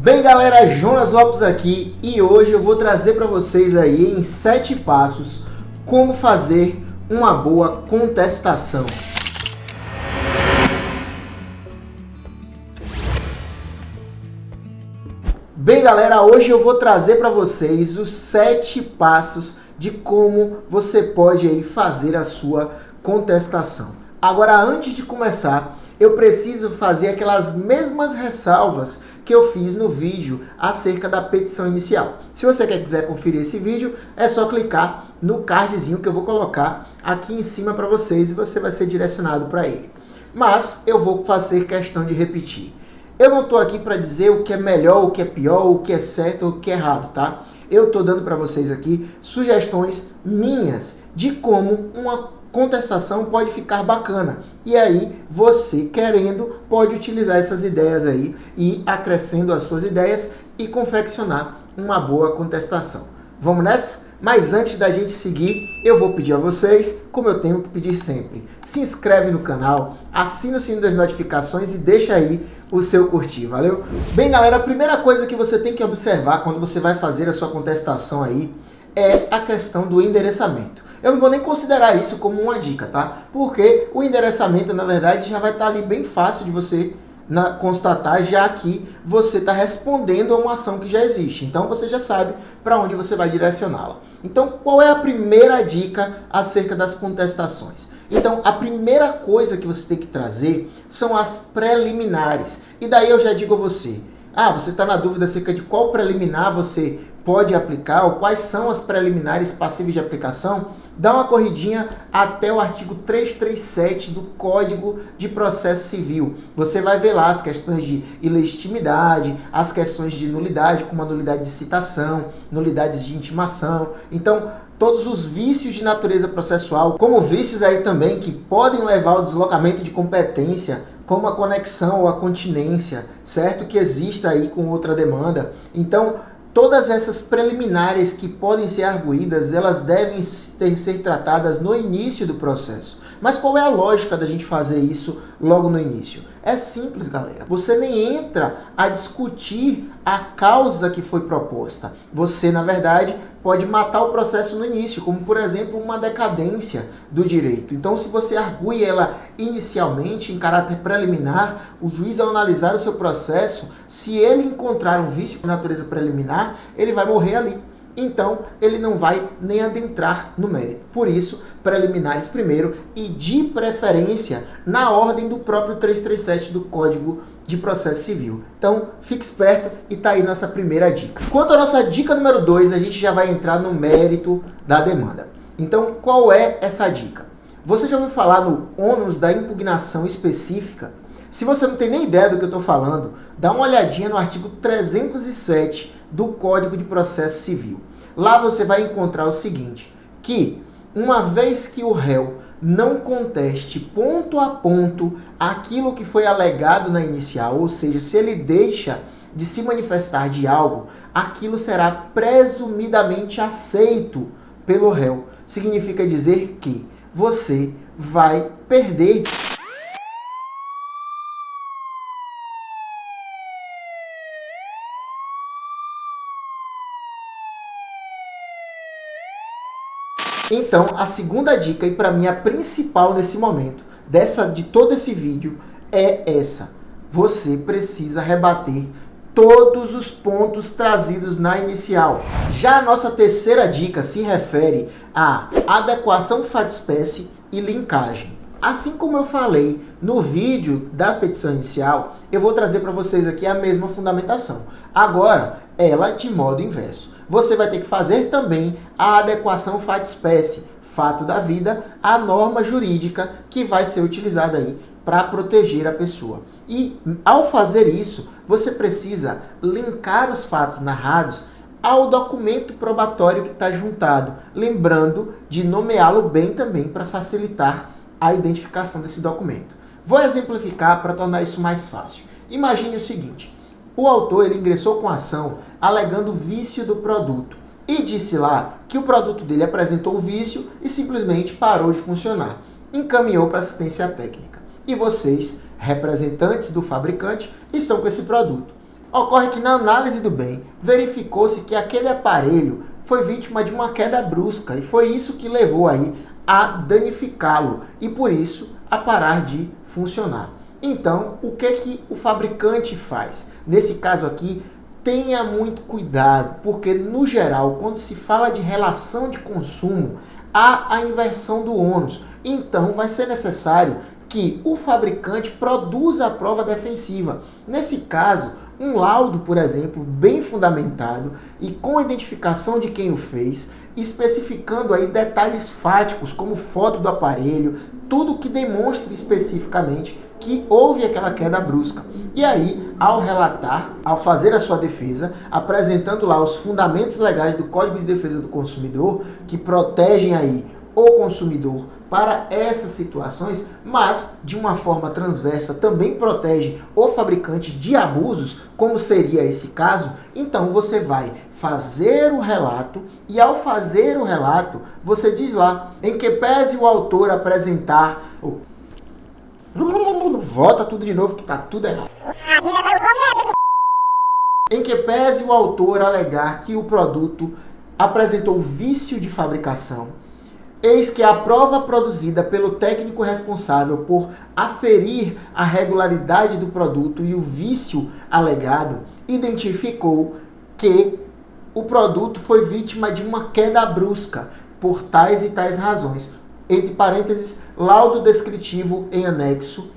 Bem galera, Jonas Lopes aqui e hoje eu vou trazer para vocês aí em 7 passos como fazer uma boa contestação. Bem galera, hoje eu vou trazer para vocês os 7 passos de como você pode aí fazer a sua contestação. Agora, antes de começar, eu preciso fazer aquelas mesmas ressalvas que eu fiz no vídeo acerca da petição inicial. Se você quiser conferir esse vídeo, é só clicar no cardzinho que eu vou colocar aqui em cima para vocês e você vai ser direcionado para ele. Mas eu vou fazer questão de repetir. Eu não estou aqui para dizer o que é melhor, o que é pior, o que é certo ou o que é errado, tá? Eu estou dando para vocês aqui sugestões minhas de como uma contestação pode ficar bacana. E aí, você querendo, pode utilizar essas ideias aí e acrescendo as suas ideias e confeccionar uma boa contestação. Vamos nessa? Mas antes da gente seguir, eu vou pedir a vocês, como eu tenho que pedir sempre, se inscreve no canal, assina o sininho das notificações e deixa aí o seu curtir, valeu? Bem galera, a primeira coisa que você tem que observar quando você vai fazer a sua contestação aí é a questão do endereçamento. Eu não vou nem considerar isso como uma dica, tá? Porque o endereçamento, na verdade, já vai estar ali bem fácil de você constatar, já que você está respondendo a uma ação que já existe. Então, você já sabe para onde você vai direcioná-la. Então, qual é a primeira dica acerca das contestações? Então, a primeira coisa que você tem que trazer são as preliminares. E daí eu já digo a você, você está na dúvida acerca de qual preliminar você pode aplicar, ou quais são as preliminares passíveis de aplicação, dá uma corridinha até o artigo 337 do Código de Processo Civil. Você vai ver lá as questões de ilegitimidade, as questões de nulidade, como a nulidade de citação, nulidades de intimação. Então, todos os vícios de natureza processual, como vícios aí também que podem levar ao deslocamento de competência, como a conexão ou a continência, certo? Que exista aí com outra demanda. Então, todas essas preliminares que podem ser arguídas, elas devem ser tratadas no início do processo. Mas qual é a lógica da gente fazer isso logo no início? É simples, galera. Você nem entra a discutir a causa que foi proposta. Você, na verdade, pode matar o processo no início, como, por exemplo, uma decadência do direito. Então, se você argue ela inicialmente, em caráter preliminar, o juiz, ao analisar o seu processo, se ele encontrar um vício de natureza preliminar, ele vai morrer ali. Então, ele não vai nem adentrar no mérito. Por isso, preliminares primeiro e, de preferência, na ordem do próprio 337 do Código de Processo Civil. Então, fique esperto e tá aí nossa primeira dica. Quanto à nossa dica número 2, a gente já vai entrar no mérito da demanda. Então, qual é essa dica? Você já ouviu falar no ônus da impugnação específica? Se você não tem nem ideia do que eu estou falando, dá uma olhadinha no artigo 307 do Código de Processo Civil. Lá você vai encontrar o seguinte, que uma vez que o réu não conteste ponto a ponto aquilo que foi alegado na inicial, ou seja, se ele deixa de se manifestar de algo, aquilo será presumidamente aceito pelo réu. Significa dizer que você vai perder. Então, a segunda dica, e para mim a principal nesse momento, de todo esse vídeo, é essa. Você precisa rebater todos os pontos trazidos na inicial. Já a nossa terceira dica se refere à adequação fato-espécie e linkagem. Assim como eu falei no vídeo da petição inicial, eu vou trazer para vocês aqui a mesma fundamentação. Agora, ela de modo inverso. Você vai ter que fazer também a adequação fato-espécie, fato da vida, à norma jurídica que vai ser utilizada aí para proteger a pessoa. E ao fazer isso, você precisa linkar os fatos narrados ao documento probatório que está juntado, lembrando de nomeá-lo bem também para facilitar a identificação desse documento. Vou exemplificar para tornar isso mais fácil. Imagine o seguinte, o autor ele ingressou com a ação alegando vício do produto e disse lá que o produto dele apresentou o vício e simplesmente parou de funcionar. Encaminhou para assistência técnica. E vocês, representantes do fabricante, estão com esse produto. Ocorre que na análise do bem, verificou-se que aquele aparelho foi vítima de uma queda brusca e foi isso que levou aí a danificá-lo e por isso a parar de funcionar. Então, o que o fabricante faz? Nesse caso aqui, tenha muito cuidado, porque no geral, quando se fala de relação de consumo, há a inversão do ônus. Então, vai ser necessário que o fabricante produza a prova defensiva. Nesse caso, um laudo, por exemplo, bem fundamentado e com a identificação de quem o fez, especificando aí detalhes fáticos, como foto do aparelho, tudo que demonstre especificamente que houve aquela queda brusca. E aí, ao relatar, ao fazer a sua defesa, apresentando lá os fundamentos legais do Código de Defesa do Consumidor, que protegem aí o consumidor para essas situações, mas de uma forma transversa também protege o fabricante de abusos, como seria esse caso, então você vai fazer o relato e ao fazer o relato, você diz lá, em que pese o autor apresentar... Volta tudo de novo que tá tudo errado. Em que pese o autor alegar que o produto apresentou vício de fabricação, eis que a prova produzida pelo técnico responsável por aferir a regularidade do produto e o vício alegado identificou que o produto foi vítima de uma queda brusca por tais e tais razões. Entre parênteses, laudo descritivo em anexo,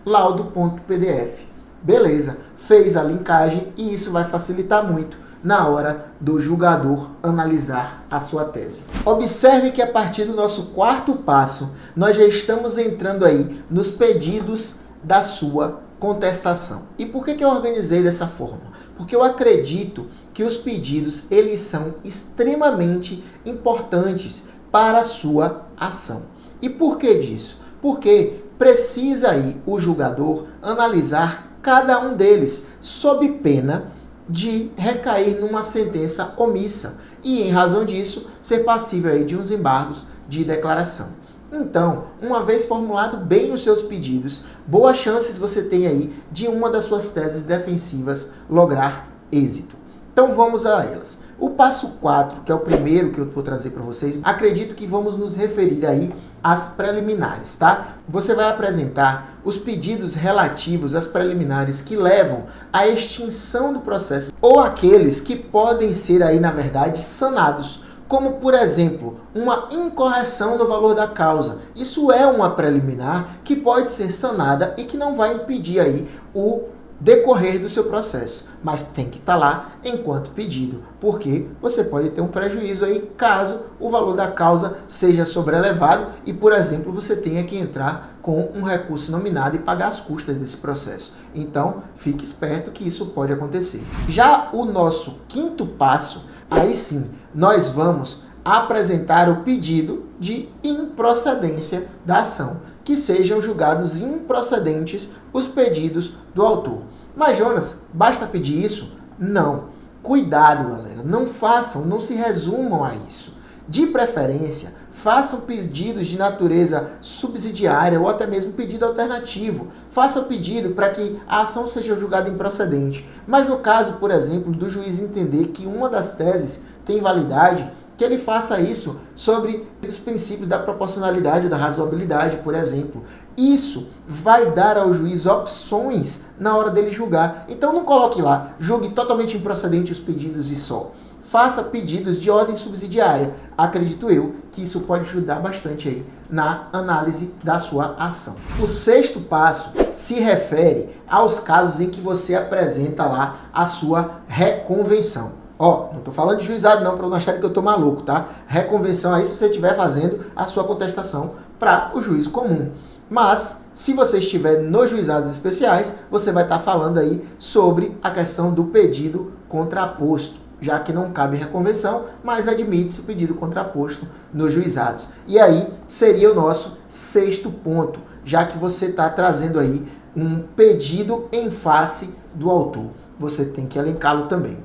laudo.pdf. Beleza, fez a linkagem e isso vai facilitar muito na hora do julgador analisar a sua tese. Observe que a partir do nosso quarto passo, nós já estamos entrando aí nos pedidos da sua contestação. E por que eu organizei dessa forma? Porque eu acredito que os pedidos, eles são extremamente importantes para a sua ação. E por que disso? Porque precisa aí o julgador analisar cada um deles, sob pena de recair numa sentença omissa e, em razão disso, ser passível aí de uns embargos de declaração. Então, uma vez formulado bem os seus pedidos, boas chances você tem aí de uma das suas teses defensivas lograr êxito. Então vamos a elas. O passo 4, que é o primeiro que eu vou trazer para vocês, acredito que vamos nos referir aí às preliminares, tá? Você vai apresentar os pedidos relativos às preliminares que levam à extinção do processo ou aqueles que podem ser aí, na verdade, sanados, como, por exemplo, uma incorreção no valor da causa. Isso é uma preliminar que pode ser sanada e que não vai impedir aí o decorrer do seu processo, mas tem que estar lá enquanto pedido, porque você pode ter um prejuízo aí caso o valor da causa seja sobrelevado e, por exemplo, você tenha que entrar com um recurso nominado e pagar as custas desse processo. Então, fique esperto que isso pode acontecer. Já o nosso quinto passo, aí sim, nós vamos apresentar o pedido de improcedência da ação, que sejam julgados improcedentes os pedidos do autor. Mas, Jonas, basta pedir isso? Não. Cuidado, galera. Não façam, não se resumam a isso. De preferência, façam pedidos de natureza subsidiária ou até mesmo pedido alternativo. Faça o pedido para que a ação seja julgada improcedente. Mas no caso, por exemplo, do juiz entender que uma das teses tem validade, que ele faça isso sobre os princípios da proporcionalidade ou da razoabilidade, por exemplo. Isso vai dar ao juiz opções na hora dele julgar. Então não coloque lá, julgue totalmente improcedente os pedidos e só. Faça pedidos de ordem subsidiária. Acredito eu que isso pode ajudar bastante aí na análise da sua ação. O sexto passo se refere aos casos em que você apresenta lá a sua reconvenção. Ó, não estou falando de juizado não, para não acharem que eu estou maluco, tá? Reconvenção aí se você estiver fazendo a sua contestação para o juiz comum. Mas, se você estiver nos juizados especiais, você vai estar falando aí sobre a questão do pedido contraposto, já que não cabe reconvenção, mas admite-se o pedido contraposto nos juizados. E aí seria o nosso sexto ponto, já que você está trazendo aí um pedido em face do autor. Você tem que elencá-lo também.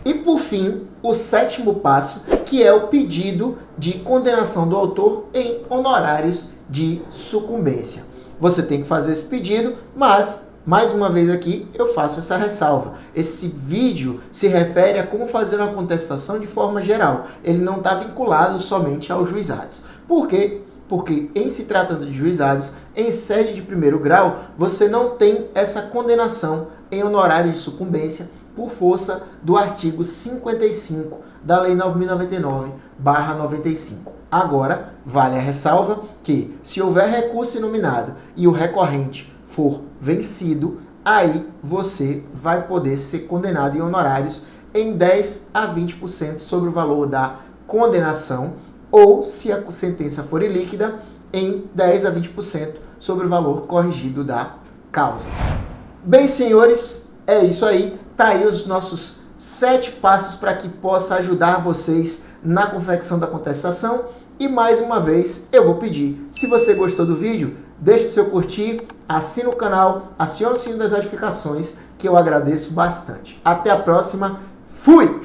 E por fim, o sétimo passo, que é o pedido de condenação do autor em honorários de sucumbência. Você tem que fazer esse pedido, mas Mais uma vez aqui eu faço essa ressalva. Esse vídeo se refere a como fazer uma contestação de forma geral. Ele não está vinculado somente aos juizados. Por quê? Porque em se tratando de juizados, em sede de primeiro grau, você não tem essa condenação em honorário de sucumbência por força do artigo 55 da Lei 9.099/95. Agora, vale a ressalva que, se houver recurso inominado e o recorrente for vencido, aí você vai poder ser condenado em honorários em 10 a 20% sobre o valor da condenação, ou, se a sentença for ilíquida, em 10 a 20% sobre o valor corrigido da causa. Bem, senhores, é isso aí. Tá aí os nossos 7 passos para que possa ajudar vocês na confecção da contestação. E mais uma vez, eu vou pedir, se você gostou do vídeo, deixe o seu curtir, assine o canal, acione o sininho das notificações, que eu agradeço bastante. Até a próxima. Fui!